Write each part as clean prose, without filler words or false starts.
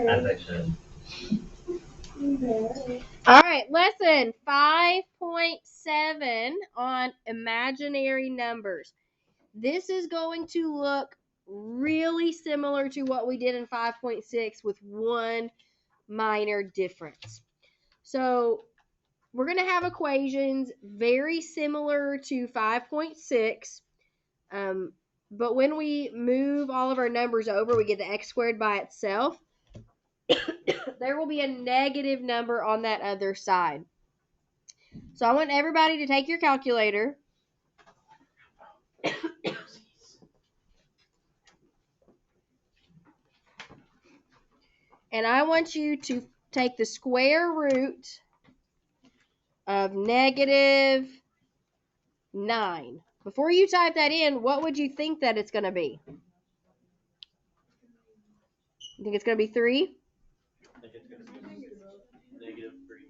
As I should. All right, lesson 5.7 on imaginary numbers. This is going to look really similar to what we did in 5.6 with one minor difference. So we're going to have equations very similar to 5.6, but when we move all of our numbers over, we get the x squared by itself. There will be a negative number on that other side. So I want everybody to take your calculator. And I want you to take the square root of negative 9. Before you type that in, what would you think that it's going to be? You think it's going to be 3? I think it's going to be -3.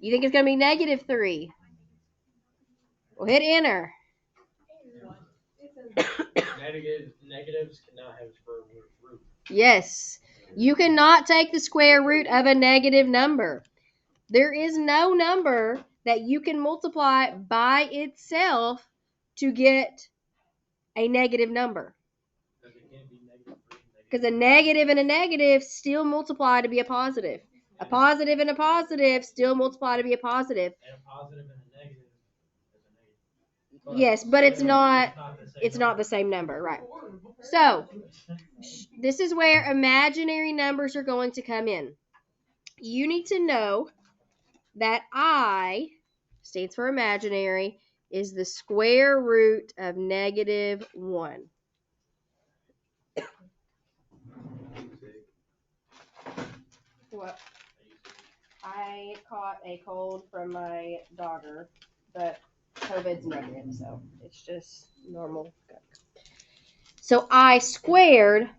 You think it's going to be -3? Well, hit enter. Negatives cannot have square root. Yes. You cannot take the square root of a negative number. There is no number that you can multiply by itself to get a negative number. Because a negative and a negative still multiply to be a positive. A positive and a positive still multiply to be a positive. And a positive and a negative is a negative. Yes, but it's not the same number, right? So, this is where imaginary numbers are going to come in. You need to know that I stands for imaginary is the square root of -1. What? I caught a cold from my daughter, but COVID's negative, so it's just normal. So I squared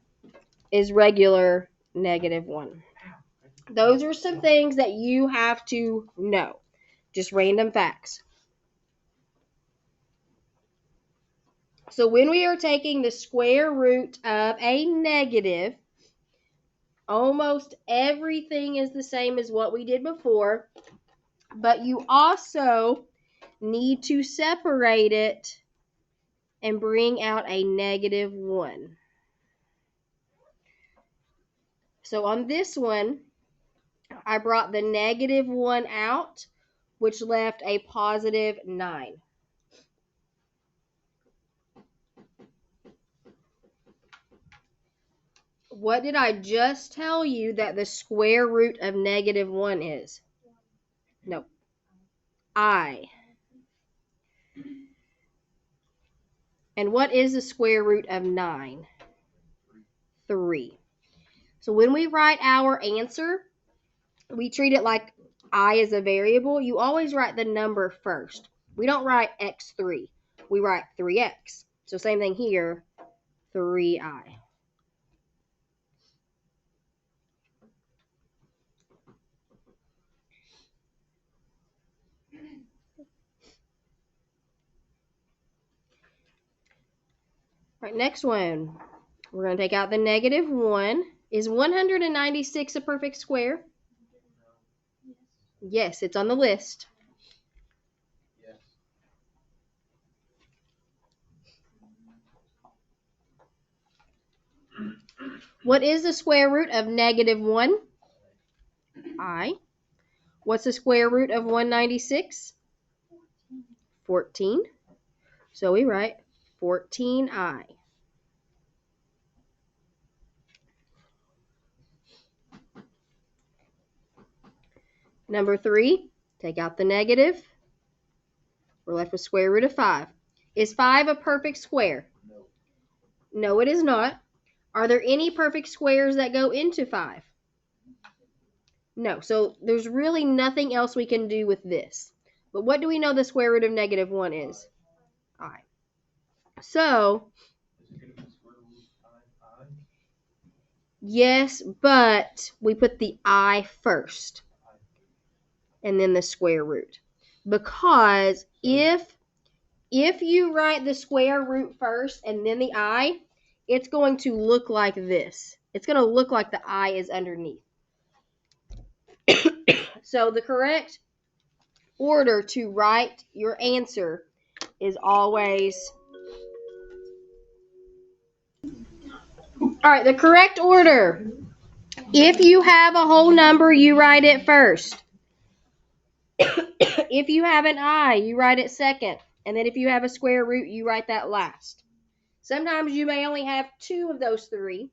is regular -1. Those are some things that you have to know. Just random facts. So when we are taking the square root of a negative, almost everything is the same as what we did before, but you also need to separate it and bring out a -1. So on this one, I brought the -1 out, which left a +9. What did I just tell you that the square root of -1 is? No. I. And what is the square root of 9? 3. So when we write our answer, we treat it like I is a variable. You always write the number first. We don't write x3. We write 3x. So same thing here, 3I. All right, next one. We're going to take out the -1. Is 196 a perfect square? Yes, it's on the list. Yes. What is the square root of -1? I. What's the square root of 196? 14. So we write 14I. Number 3, take out the negative. We're left with square root of 5. Is 5 a perfect square? No. No, it is not. Are there any perfect squares that go into 5? No. So there's really nothing else we can do with this. But what do we know the square root of -1 is? I. So, Is it going to be square root of I? yes, but we put the I first and then the square root. Because if you write the square root first and then the I, it's going to look like this. It's going to look like the I is underneath. So the correct order to write your answer is always... All right, the correct order. If you have a whole number, you write it first. If you have an I, you write it second. And then if you have a square root, you write that last. Sometimes you may only have 2 of those 3.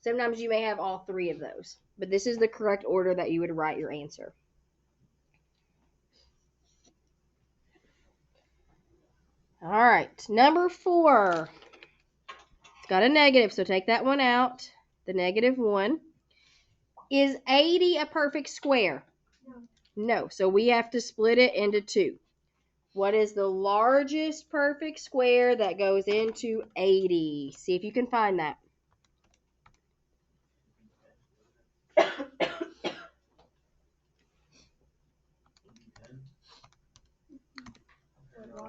Sometimes you may have all 3 of those. But this is the correct order that you would write your answer. All right, number 4. It's got a negative, so take that one out. The negative 1. Is 80 a perfect square? No, so we have to split it into 2. What is the largest perfect square that goes into 80? See if you can find that.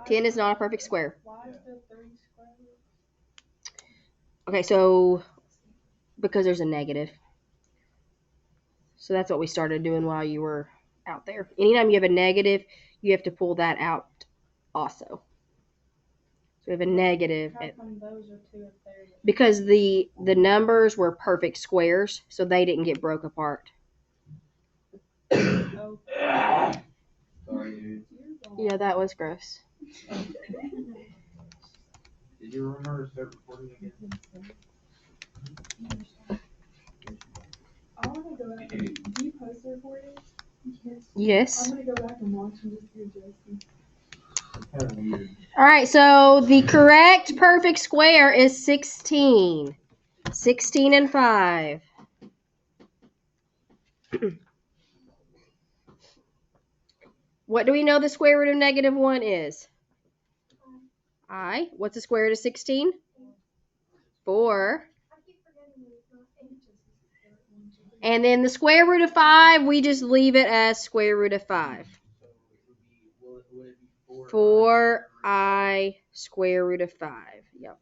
10 is not a perfect square. Why is there 3 square root? Okay, so because there's a negative. So that's what we started doing while you were out there. Anytime you have a negative, you have to pull that out also. So we have a negative. How come those are 2 if they're... Because the numbers were perfect squares, so they didn't get broke apart. Oh. Sorry, dude. Yeah, that was gross. Did you remember to start recording again? I want to go back. Do you post the recording? Yes. I'm going to go back and watch and just hear Jason. Kind of weird. All right, so the correct perfect square is 16. 16 and 5. What do we know the square root of negative 1 is? I. What's the square root of 16? 4. And then the square root of 5, we just leave it as square root of 5. So would it be 4i square root of 5. Yep.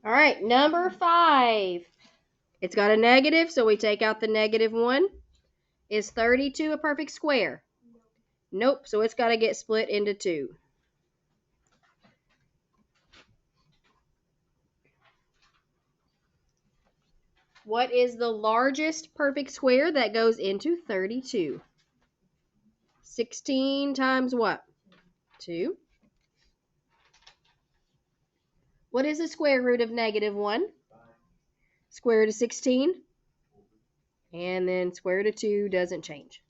All right, number 5. It's got a negative, so we take out the negative 1. Is 32 a perfect square? Nope, so it's got to get split into 2. What is the largest perfect square that goes into 32? 16 times what? 2. What is the square root of negative 1? Square root of 16. And then square root of 2 doesn't change.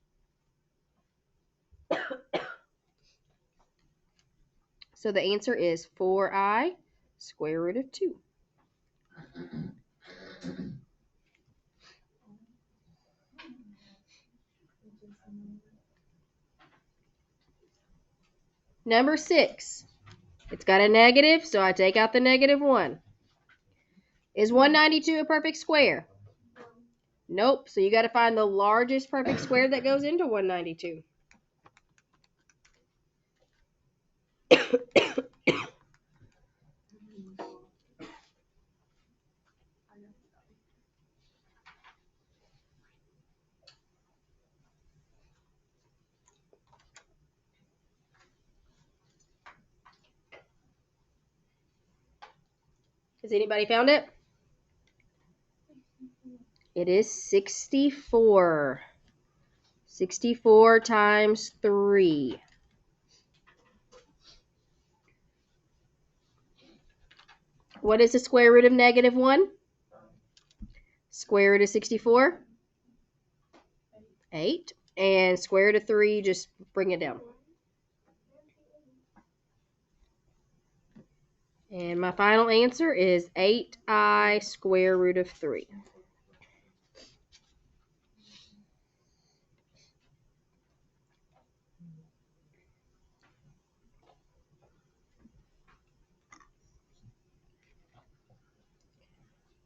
So the answer is 4i square root of 2. Number 6. It's got a negative, so I take out the negative 1. Is 192 a perfect square? Nope, so you got to find the largest perfect square that goes into 192. Has anybody found it? It is 64. 64 times 3. What is the square root of negative 1? Square root of 64? 8. And square root of 3, just bring it down. And my final answer is 8i square root of 3.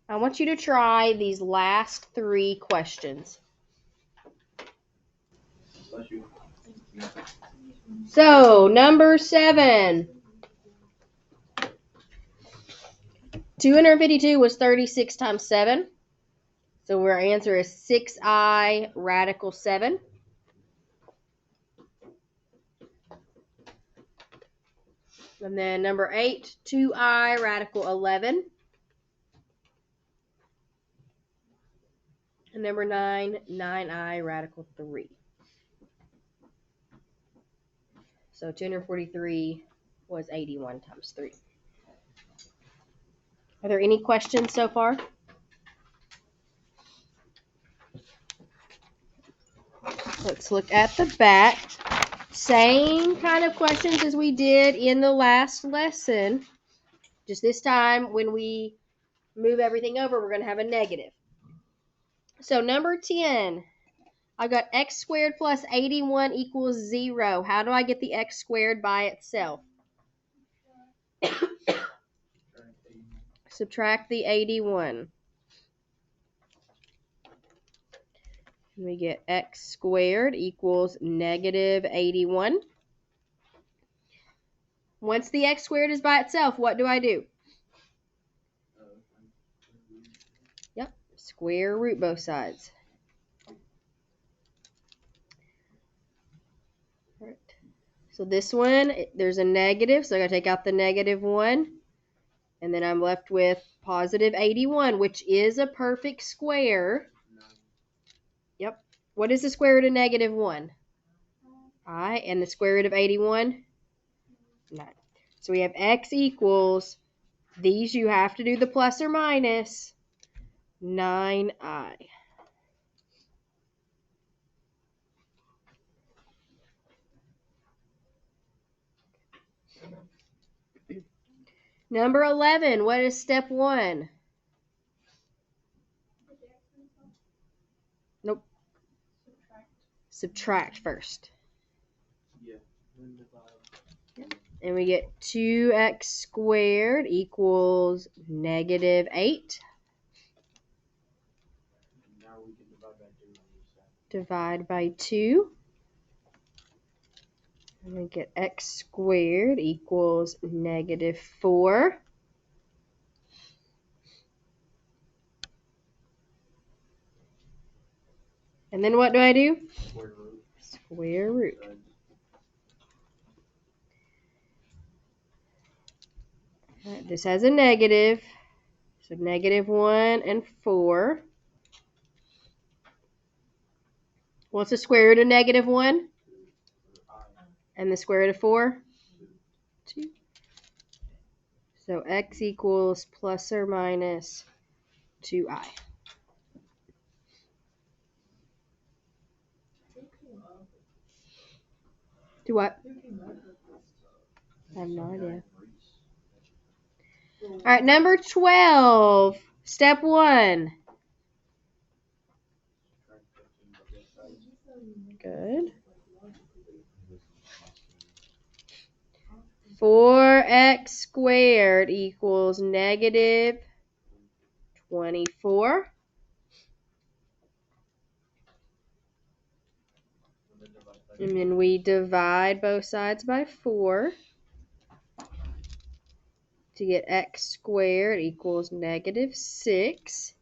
I want you to try these last 3 questions. Bless you. So, number 7. 252 was 36 times 7. So our answer is 6i radical 7. And then number 8, 2i radical 11. And number 9, 9i radical 3. So 243 was 81 times 3. Are there any questions so far? Let's look at the back. Same kind of questions as we did in the last lesson. Just this time, when we move everything over, we're going to have a negative. So number 10, I've got x squared plus 81 equals 0. How do I get the x squared by itself? Subtract the 81. And we get x squared equals negative 81. Once the x squared is by itself, what do I do? Yep, square root both sides. All right. So this one, there's a negative, so I got to take out the negative 1. And then I'm left with positive 81, which is a perfect square. Yep. What is the square root of negative 1? I. And the square root of 81? 9. So we have x equals, these you have to do the plus or minus, 9i. Number 11, what is step 1? Nope. Subtract first. Yeah. And we get 2x squared equals negative 8. Now we can divide by 2 on each side. Divide by 2. And we get x squared equals negative 4. And then what do I do? Square root. Square root. All right, this has a negative. So negative 1 and 4. What's the square root of negative 1? And the square root of 4? 2. So x equals plus or minus 2i. Do what? I have no idea. All right, number 12. Step 1. Good. 4x squared equals negative 24. And then we divide both sides by 4 to get x squared equals negative 6.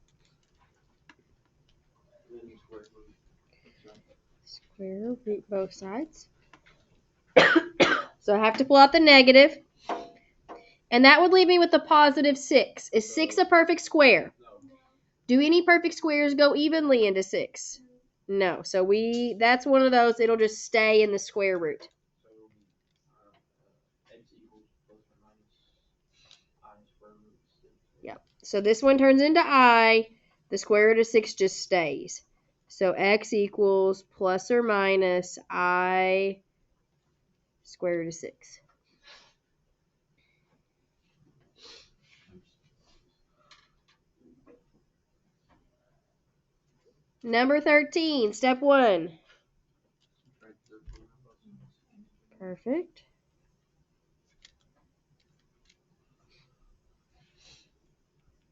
Square root both sides. So I have to pull out the negative. And that would leave me with a positive 6. Is 6 a perfect square? Do any perfect squares go evenly into 6? No. So that's one of those, it'll just stay in the square root. Yep. So this one turns into I. The square root of 6 just stays. So x equals plus or minus I square root of 6. Number 13, step 1. Perfect.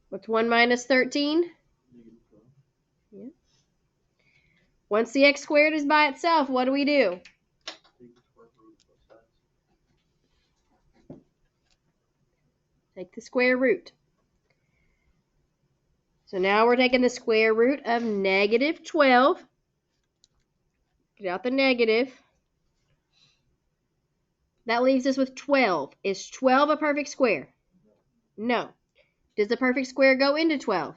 What's 1 minus 13? Yeah. Once the x squared is by itself, what do we do? Take the square root. So now we're taking the square root of negative 12. Get out the negative. That leaves us with 12. Is 12 a perfect square? No. Does the perfect square go into 12?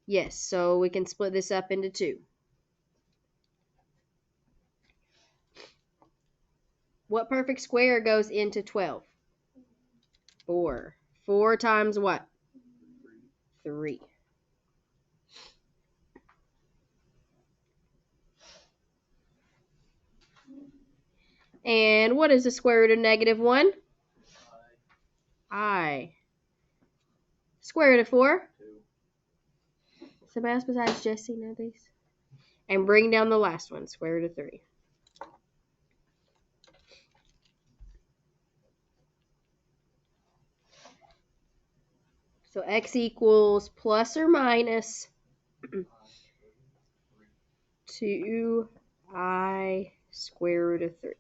Yes, so we can split this up into 2. What perfect square goes into 12? 4. 4 times what? 3. And what is the square root of negative 1? I. Square root of 4? Somebody else besides Jesse know these? And bring down the last one, square root of 3. So x equals plus or minus 2I square root of 3.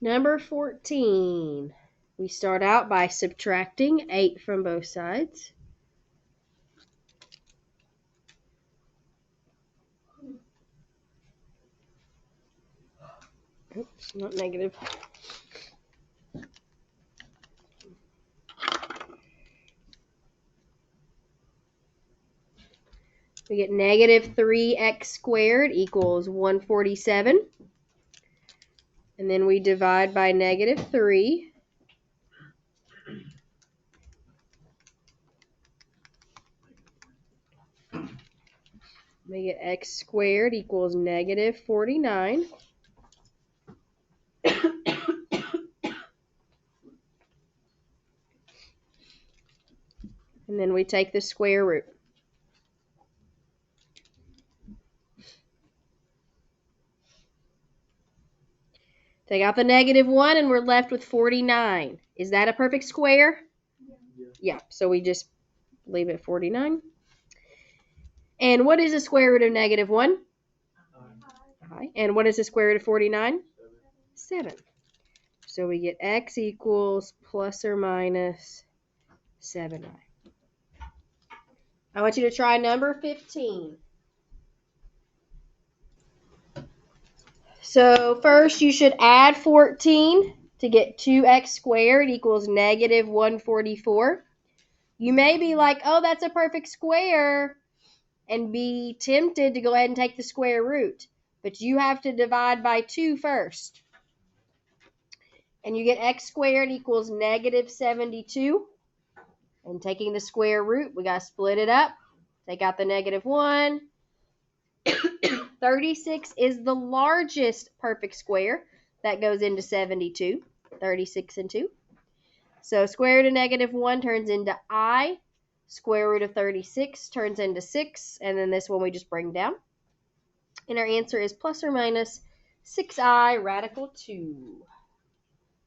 Number 14. We start out by subtracting 8 from both sides. Oops, not negative. We get negative 3x squared equals 147. And then we divide by negative 3. We get x squared equals negative 49. And then we take the square root. Take out the negative 1 and we're left with 49. Is that a perfect square? Yeah, so we just leave it 49. And what is the square root of negative 1? I. And what is the square root of 49? 7. So we get x equals plus or minus 7i. I want you to try number 15. So first you should add 14 to get 2x squared equals negative 144. You may be like, oh, that's a perfect square, and be tempted to go ahead and take the square root. But you have to divide by 2 first. And you get x squared equals negative 72. And taking the square root, we got to split it up. Take out the negative 1. 36 is the largest perfect square. That goes into 72. 36 and 2. So square root of negative 1 turns into I. Square root of 36 turns into 6. And then this one we just bring down. And our answer is plus or minus 6i radical 2.